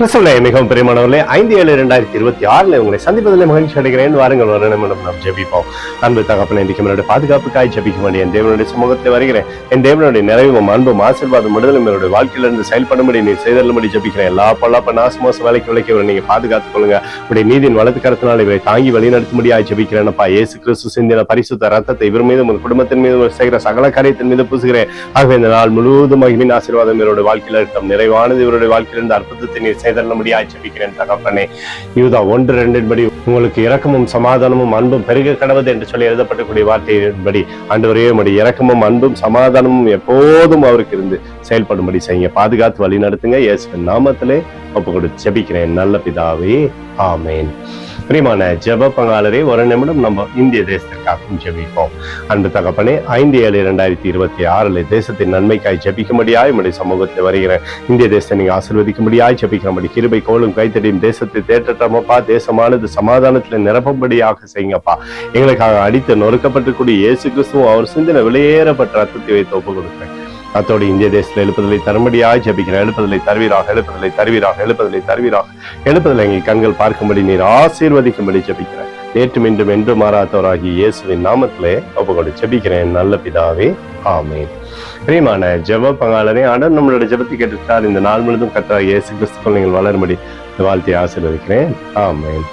கிறிஸ்துவிலே மிகவும் பிரியமானவர்களே, 5/7/2026 உங்களை சந்திப்பதில் மகிழ்ச்சி அடைகிறேன். வாருங்கள், ஒரு நிமிடம் நாம் ஜெபிப்போம். அன்பு தகப்பனே, இன்றைக்கு என்னுடைய பாதுகாப்புக்காய் ஜெபிக்க வேண்டிய என் தேவனுடைய சமூகத்தில் வருகிறேன். என் தேவனுடைய நிறைவும் அன்பும் ஆசீர்வாதம் விடுதலும் என்னுடைய வாழ்க்கையிலிருந்து செயல்படும்படி நீ செய்தல்படி ஜெபிக்கிறேன். எல்லா பொல்லாப்ப நாசமோச வேலைக்கு விலைக்கு நீங்க பாதுகாத்துக் கொள்ளுங்க. உடைய நீதியின் வலது கரத்தினால் இவரை தாங்கி வழிநடத்தும்படியாய் ஜெபிக்கிறேன். அப்பா, இயேசு கிறிஸ்து சிந்தின பரிசுத்த ரத்தத்தை இவர் மீதும் உன் குடும்பத்தின் மீது செய்கிற சகல காரியத்தின் மீது பூசுகிறேன். ஆகவே இந்த நாள் முழுவதும் மகிமையின் ஆசீர்வாதம் இவருடைய வாழ்க்கையில் இருக்கும். நிறைவானது இவருடைய வாழ்க்கையிலிருந்து அற்புதத்தை நீர் செய்தல்லும்படியாய் ஜெபிக்கிறேன். தகப்பனே, யூதா 1:2 படி உங்களுக்கு இரக்கமும் சமாதானமும் அன்பும் பெருக கடவுது என்று சொல்லி எழுதப்படக்கூடிய வார்த்தையின்படி ஆண்டவரே, உம்முடைய இரக்கமும் அன்பும் சமாதானமும் எப்போதும் அவருக்கு இருந்து செயல்படும்படி செய்யுங்க. பாதுகாத்து வழி நடத்துங்க. இயேசுவின் நாமத்திலே ஒப்பு கொடுத்து ஜெபிக்கிறேன் நல்ல பிதாவே, ஆமேன். பிரியமான ஜெப பங்காளரே, ஒரு நிமிடம் நம்ம இந்திய தேசத்திற்காகவும் ஜெபிப்போம். அன்பு தகப்பனே, 5/7/2026 தேசத்தின் நன்மைக்காய் ஜெபிக்கும்படியாய் உம்முடைய சமூகத்தில் வருகிறேன். இந்திய தேசத்தை நீங்க ஆசீர்வதிக்கும்படியாய் ஜெபிக்கிறபடி கிருபை கோலும் கைத்தடியும் தேசத்தை தேற்றட்டமப்பா. தேசமானது சமாதானத்தில் நிரப்பும்படியாக செய்யுங்கப்பா. எங்களுக்காக அடித்து நொறுக்கப்பட்டிருக்கூடிய இயேசு கிறிஸ்துவும் அவர் சிந்தின வெளியேறப்பட்ட ரத்தத்தை வைத்து ஒப்பு கொடுக்கிறேன். அத்தோடு இந்திய தேசத்தில் எழுப்புதலை தரும்படியாய் ஜெபிக்கிறேன். எழுப்புதலை தருவீராக, எழுப்புதலை தருவீராக, எழுப்புதலை தருவீராக. எழுப்புதலை எங்கள் கண்கள் பார்க்கும்படி நீர் ஆசீர்வதிக்கும்படி ஜெபிக்கிறேன். நேற்று மீண்டும் என்று மாறாதவராகி இயேசுவின் நாமத்திலே ஒப்புக்கொண்டு ஜெபிக்கிறேன் நல்ல பிதாவே, ஆமேன். பிரியமான ஜெப பங்காளரே, ஆண்டவர் நம்மளுடைய ஜெபத்தை கேட்டுட்டார். இந்த நாள் முழுதும் கர்த்தராகிய இயேசு கிறிஸ்துக்குள் நீங்கள் வளரும்படி வாழ்த்தி ஆசீர்வதிக்கிறேன். ஆமேன்.